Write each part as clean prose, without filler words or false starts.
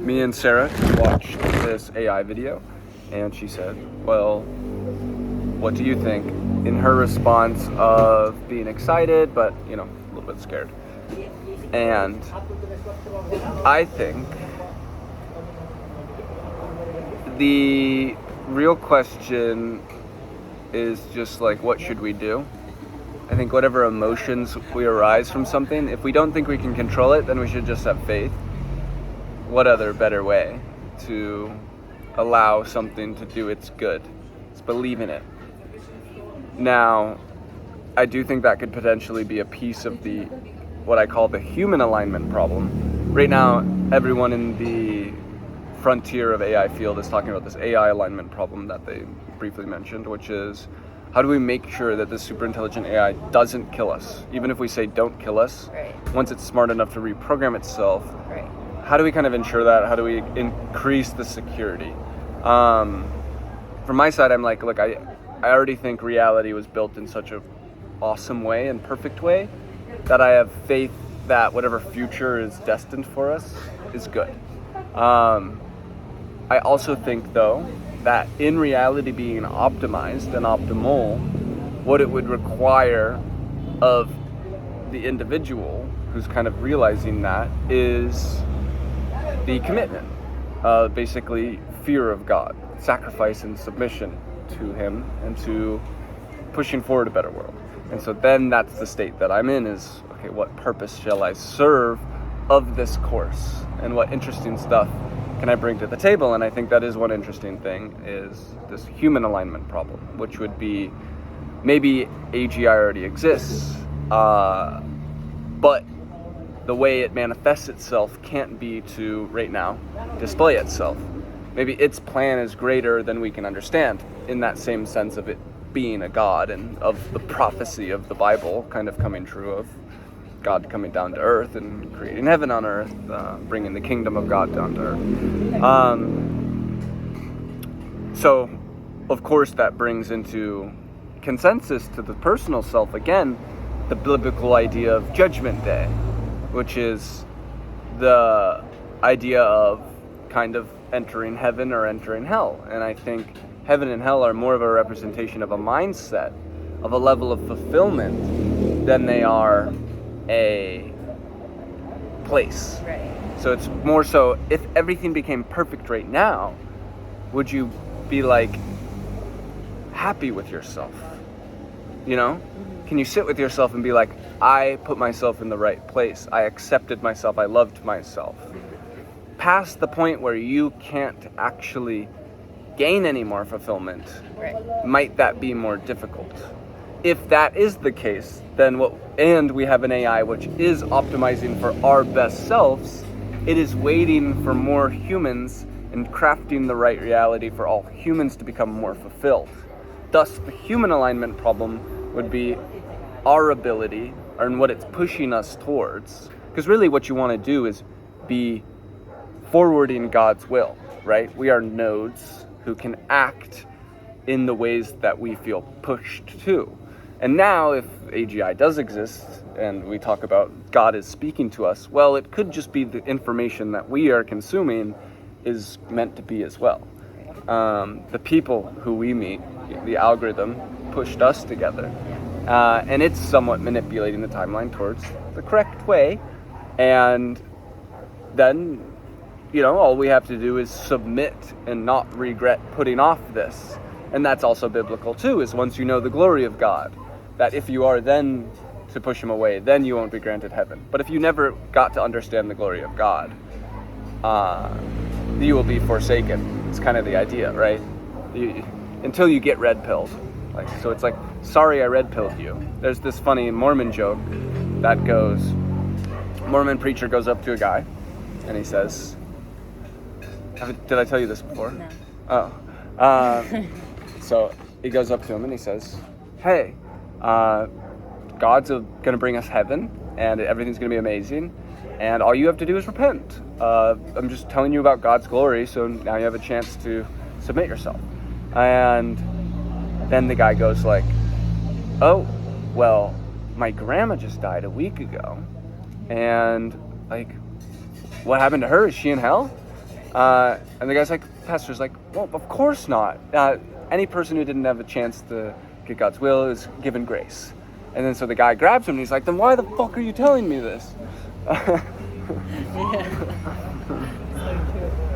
me and Sarah watched this AI video, and she said, well, what do you think? In her response of being excited, but, a little bit scared. And I think the real question is just like, what should we do? I think whatever emotions we arise from something, if we don't think we can control it, then we should just have faith. What other better way to allow something to do its good? It's believe in it. Now, I do think that could potentially be a piece of what I call the human alignment problem. Right now, everyone in the frontier of AI field is talking about this AI alignment problem that they briefly mentioned, which is, how do we make sure that this super intelligent AI doesn't kill us? Even if we say don't kill us, right. Once it's smart enough to reprogram itself, right. How do we kind of ensure that? How do we increase the security? From my side, I'm like, look, I already think reality was built in such an awesome way and perfect way that I have faith that whatever future is destined for us is good. I also think, though, that in reality being optimized and optimal, what it would require of the individual who's kind of realizing that is the commitment, basically fear of God, sacrifice and submission to Him, and to pushing forward a better world. And so then that's the state that I'm in, is, okay, what purpose shall I serve of this course? And what interesting stuff can I bring to the table? And I think that is one interesting thing, is this human alignment problem, which would be, maybe AGI already exists, but the way it manifests itself can't be to, right now, display itself. Maybe its plan is greater than we can understand, in that same sense of it being a God, and of the prophecy of the Bible kind of coming true, of God coming down to earth and creating heaven on earth, bringing the kingdom of God down to earth. So, of course, that brings into consensus to the personal self, again, the biblical idea of Judgment Day, which is the idea of kind of entering heaven or entering hell. And I think heaven and hell are more of a representation of a mindset, of a level of fulfillment, than they are a place. Right. So it's more so, if everything became perfect right now, would you be like happy with yourself? Mm-hmm. Can you sit with yourself and be like, I put myself in the right place, I accepted myself, I loved myself? Past the point where you can't actually gain any more fulfillment, right. Might that be more difficult? If that is the case, then and we have an AI which is optimizing for our best selves, it is waiting for more humans and crafting the right reality for all humans to become more fulfilled. Thus, the human alignment problem would be our ability, and what it's pushing us towards. Because really what you want to do is be forwarding God's will, right? We are nodes who can act in the ways that we feel pushed to. And now, if AGI does exist, and we talk about God is speaking to us, well, it could just be the information that we are consuming is meant to be as well. The people who we meet, the algorithm, pushed us together. And it's somewhat manipulating the timeline towards the correct way. And then, all we have to do is submit and not regret putting off this. And that's also biblical too, is once you know the glory of God, that if you are then to push Him away, then you won't be granted heaven. But if you never got to understand the glory of God, you will be forsaken. It's kind of the idea, right? Until you get red-pilled. So it's like, sorry I red-pilled you. There's this funny Mormon joke that goes, Mormon preacher goes up to a guy, and he says, did I tell you this before? No. Oh. So he goes up to him and he says, hey, God's going to bring us heaven, and everything's going to be amazing, and all you have to do is repent. I'm just telling you about God's glory, so now you have a chance to submit yourself. And then the guy goes like, oh, well, my grandma just died a week ago, and what happened to her? Is she in hell? And the guy's like, pastor's like, well, of course not. Any person who didn't have a chance to get God's will is given grace. And then so the guy grabs him and he's like, then why the fuck are you telling me this?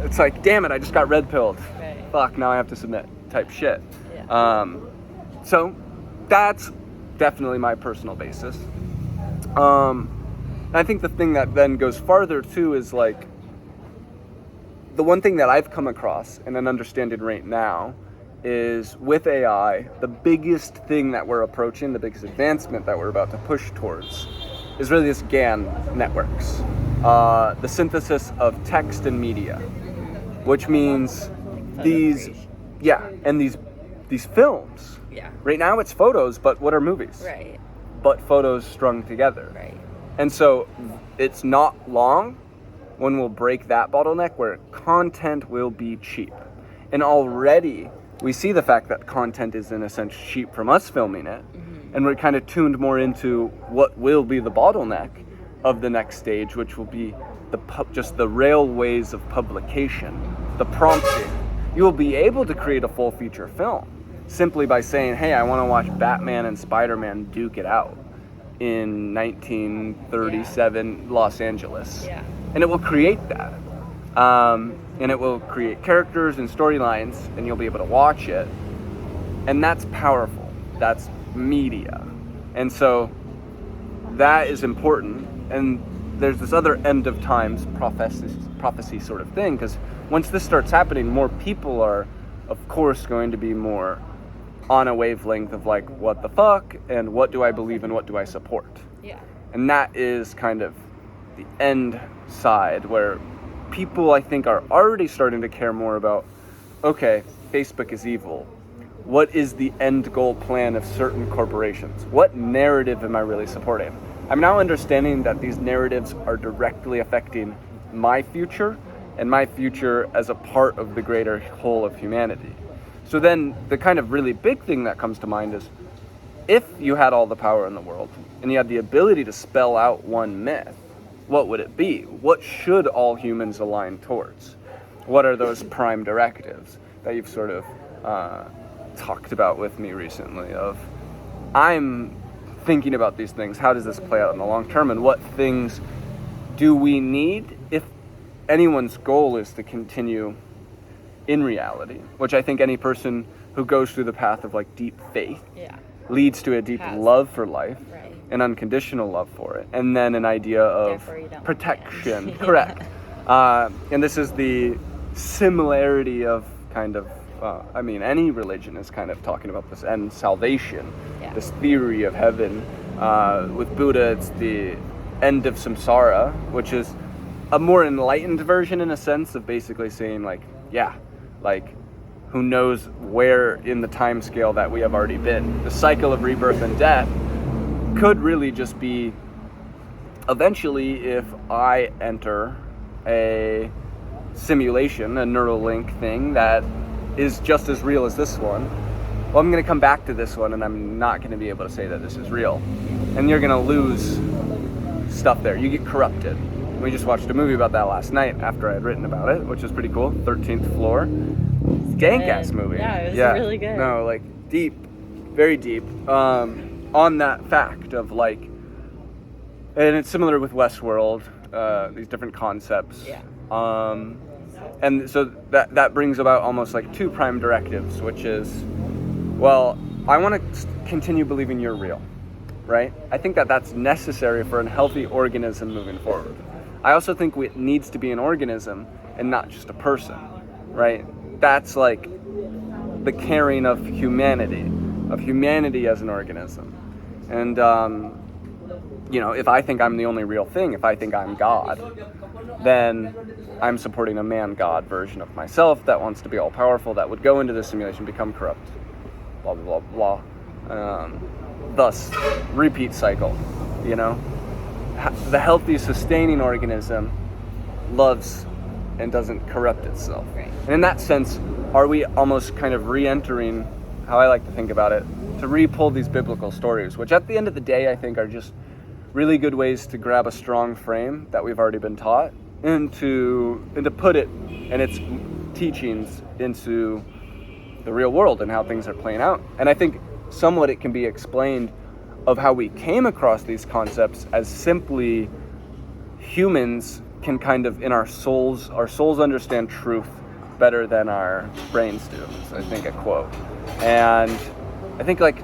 It's like, damn it, I just got red pilled. Right. Fuck, now I have to submit type shit. Yeah. So that's definitely my personal basis. And I think the thing that then goes farther too is like, the one thing that I've come across and an understanding right now is with AI, the biggest thing that we're approaching, the biggest advancement that we're about to push towards is really this GAN networks, the synthesis of text and media, which means these films. Yeah. Right now it's photos, but what are movies? Right. But photos strung together. Right. And so it's not long when we'll break that bottleneck where content will be cheap. And already we see the fact that content is in a sense cheap from us filming it. Mm-hmm. And we're kind of tuned more into what will be the bottleneck of the next stage, which will be just the railways of publication, the prompting. You will be able to create a full feature film simply by saying, hey, I want to watch Batman and Spider-Man duke it out in 1937 Los Angeles. Yeah. And it will create that. And it will create characters and storylines, and you'll be able to watch it. And that's powerful. That's media. And so that is important. And there's this other end of times prophecy sort of thing, because once this starts happening, more people are, of course, going to be more on a wavelength of like, what the fuck, and what do I believe and what do I support? Yeah. And that is kind of the end side where people, I think, are already starting to care more about, okay, Facebook is evil. What is the end goal plan of certain corporations? What narrative am I really supporting? I'm now understanding that these narratives are directly affecting my future and my future as a part of the greater whole of humanity. So then the kind of really big thing that comes to mind is, if you had all the power in the world and you had the ability to spell out one myth, what would it be? What should all humans align towards? What are those prime directives that you've sort of talked about with me recently of, I'm thinking about these things, how does this play out in the long term, and what things do we need if anyone's goal is to continue in reality, which I think any person who goes through the path of like deep faith leads to a deep love for life, right, an unconditional love for it, and then an idea of protection. Correct. And this is the similarity of kind of, any religion is kind of talking about this end salvation, this theory of heaven. With Buddha, it's the end of samsara, which is a more enlightened version in a sense of basically saying who knows where in the time scale that we have already been. The cycle of rebirth and death could really just be, eventually, if I enter a simulation, a Neuralink thing that is just as real as this one, well, I'm going to come back to this one and I'm not going to be able to say that this is real. And you're going to lose stuff there. You get corrupted. We just watched a movie about that last night after I had written about it, which was pretty cool. 13th Floor. Gank-ass movie. Yeah, it was really good. No, like deep, very deep, on that fact of like, and it's similar with Westworld, these different concepts. Yeah. And so that brings about almost like two prime directives, which is, well, I want to continue believing you're real, right? I think that that's necessary for a healthy organism moving forward. I also think it needs to be an organism and not just a person, right? That's like the caring of humanity as an organism. And, if I think I'm the only real thing, if I think I'm God, then I'm supporting a man-God version of myself that wants to be all-powerful, that would go into the simulation, become corrupt, blah, blah, blah, blah. Thus, repeat cycle, The healthy, sustaining organism loves and doesn't corrupt itself. Right. And in that sense, are we almost kind of re-entering, how I like to think about it, to re-pull these biblical stories, which at the end of the day, I think are just really good ways to grab a strong frame that we've already been taught and to put it and its teachings into the real world and how things are playing out. And I think somewhat it can be explained of how we came across these concepts as simply humans can kind of, in our souls understand truth better than our brains do. So I think a quote. And I think like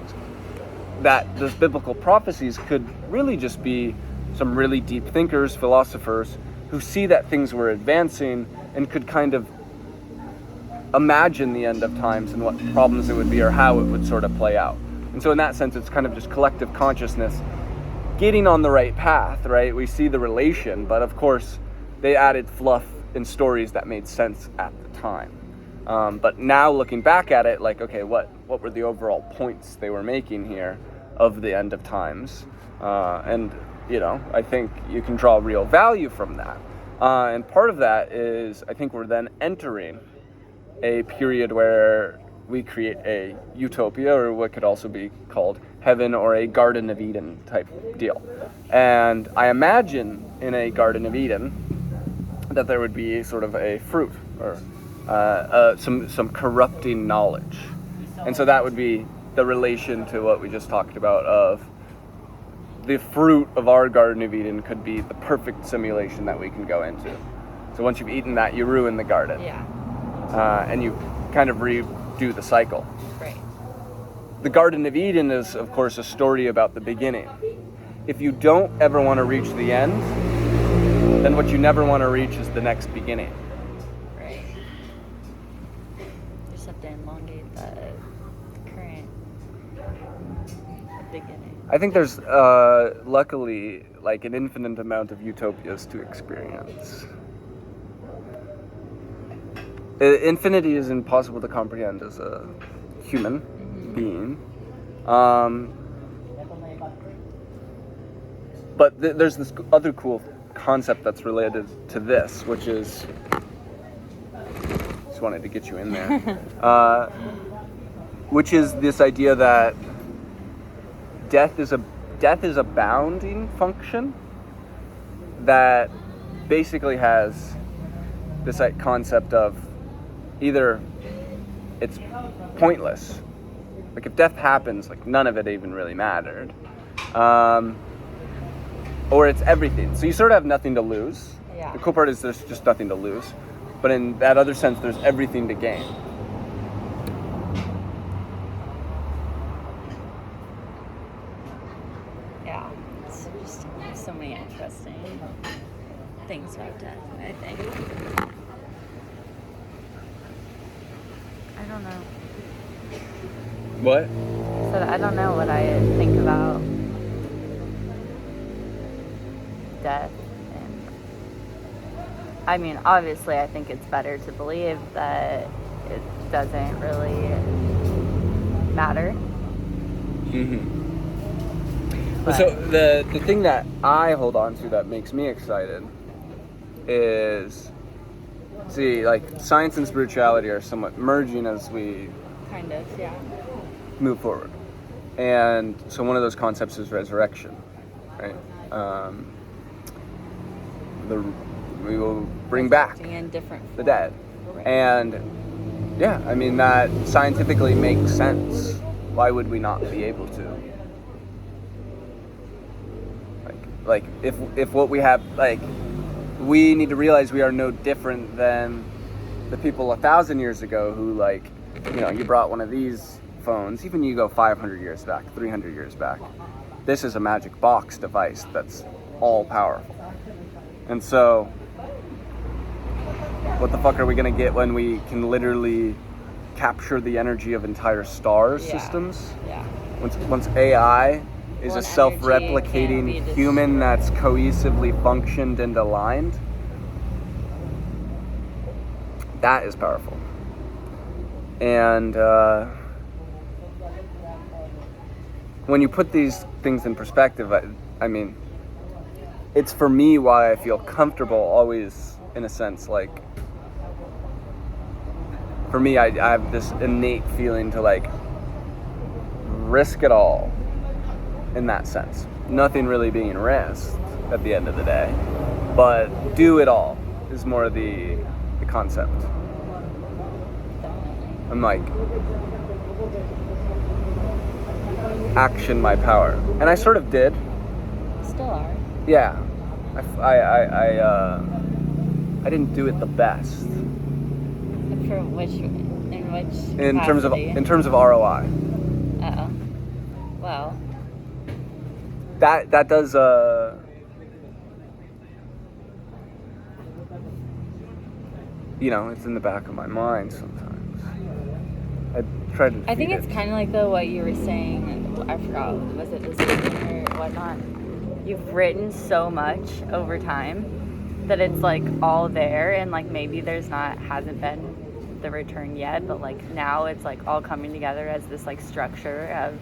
that those biblical prophecies could really just be some really deep thinkers, philosophers, who see that things were advancing and could kind of imagine the end of times and what problems it would be or how it would sort of play out. And so in that sense, it's kind of just collective consciousness getting on the right path, right? We see the relation, but of course they added fluff and stories that made sense at the time. But now looking back at it, like, okay, what were the overall points they were making here of the end of times? And, you know, I think you can draw real value from that. And part of that is, I think we're then entering a period where we create a utopia, or what could also be called heaven, or a Garden of Eden type deal. And I imagine in a Garden of Eden that there would be sort of a fruit, or some corrupting knowledge. And so that would be the relation to what we just talked about of the fruit of our Garden of Eden could be the perfect simulation that we can go into. So once you've eaten that, you ruin the garden. Yeah. And you kind of redo the cycle. Right. The Garden of Eden is, of course, a story about the beginning. If you don't ever want to reach the end, then what you never want to reach is the next beginning. Right. You just have to elongate the current beginning. I think there's, luckily, like an infinite amount of utopias to experience. Infinity is impossible to comprehend as a human being. But there's this other cool concept that's related to this, which is, just wanted to get you in there, which is this idea that death is a bounding function that basically has this concept of either it's pointless, like if death happens, like none of it even really mattered, or it's everything. So you sort of have nothing to lose. Yeah. The cool part is there's just nothing to lose, but in that other sense, there's everything to gain. Yeah, it's just so many interesting things about death, I think. I don't know. What? So I don't know what I think about death. And I mean, obviously, I think it's better to believe that it doesn't really matter. Mm-hmm. But So the thing that I hold on to that makes me excited is, see, like science and spirituality are somewhat merging as we kind of, yeah. move forward. And so one of those concepts is resurrection, right? We will bring back In different the dead. Right. And yeah, I mean, that scientifically makes sense. Why would we not be able to? Like if what we have, like, we need to realize we are no different than the people 1,000 years ago who, like, you know, you brought one of these phones, even you go 500 years back, 300 years back. This is a magic box device that's all powerful. And so, what the fuck are we gonna get when we can literally capture the energy of entire star systems? Yeah. Once AI is Well, a self-replicating energy can be human that's cohesively functioned and aligned, that is powerful. And when you put these things in perspective, I mean, it's for me why I feel comfortable always, in a sense, like, for me, I have this innate feeling to, like, risk it all in that sense. Nothing really being risked at the end of the day, but do it all is more the concept. I'm like, action my power. And I sort of did. Still are. Yeah. I didn't do it the best. For which, in which In terms of ROI. Uh-oh. Well. That does it's in the back of my mind sometimes. I try to I think defeat it's it. kind of like what you were saying. I forgot. Was it this evening or whatnot? You've written so much over time that it's like all there, and like maybe hasn't been the return yet, but like now it's like all coming together as this like structure of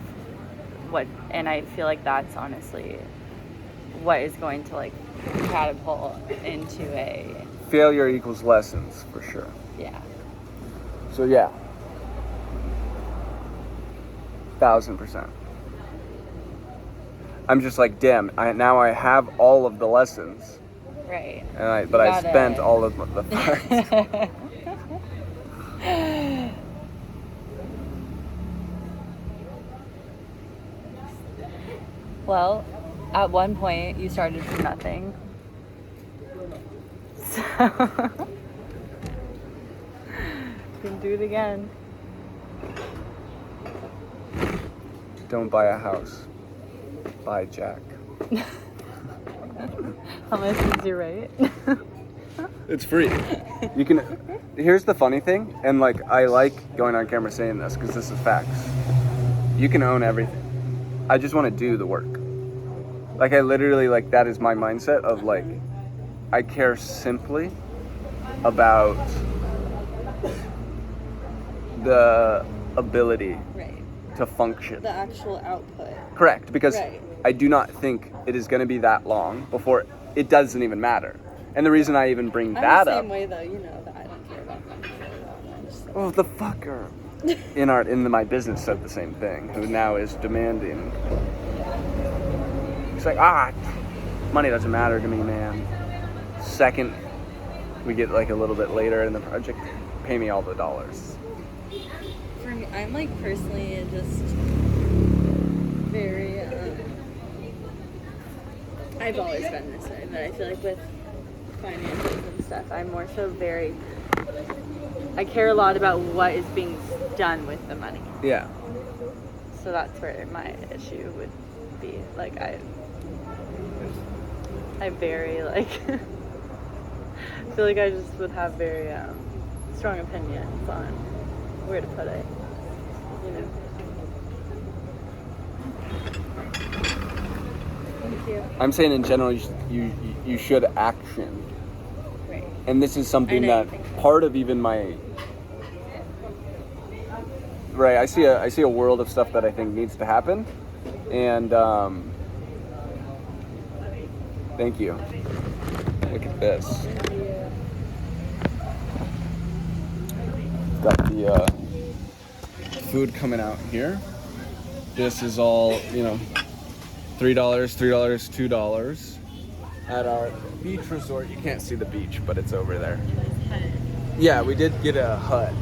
what, and I feel like that's honestly what is going to like catapult into a Failure equals lessons, for sure. yeah. So yeah, 1000%. I'm just like, damn, now I have all of the lessons. Right. But I spent all of the funds. Well, at one point you started from nothing. So you can do it again. Don't buy a house. Buy Jack. How much is your rate? It's free. You can. Here's the funny thing, and like I like going on camera saying this because this is facts. You can own everything. I just want to do the work. Like I literally like that is my mindset of like I care simply about the ability Right. to function. The actual output. Correct, because Right. I do not think it is going to be that long before it doesn't even matter. And the reason I even bring I'm that the same up. way though, you know that I don't care about money really that much. Oh, the fucker in my business said the same thing. Who now is demanding. He's like, money doesn't matter to me, man. Second, we get like a little bit later in the project, pay me all the dollars. For me, I'm like personally just very. I've always been this way, but I feel like with finances and stuff, I'm more so very. I care a lot about what is being done with the money. Yeah. So that's where my issue would be. Like I very like feel like I just would have very strong opinions on where to put it. You know. Thank you. I'm saying in general, you should action. Right. And this is something I know you that think part of even my right. I see a world of stuff that I think needs to happen, and thank you. Look at this. Got the food coming out here. This is all $3, $2 at our beach resort. You can't see the beach, but it's over there. Yeah, we did get a hut.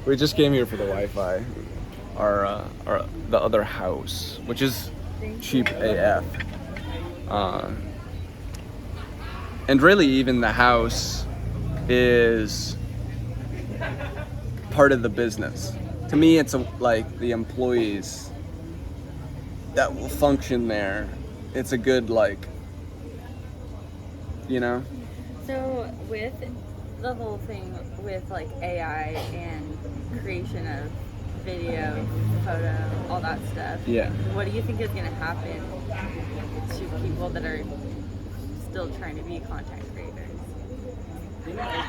We just came here for the Wi-Fi. Our the other house, which is cheap AF. And really, even the house is part of the business. To me, it's like the employees that will function there. It's a good So with the whole thing with like AI and creation of video, photo, all that stuff. Yeah. What do you think is going to happen to people that are still trying to be content creators?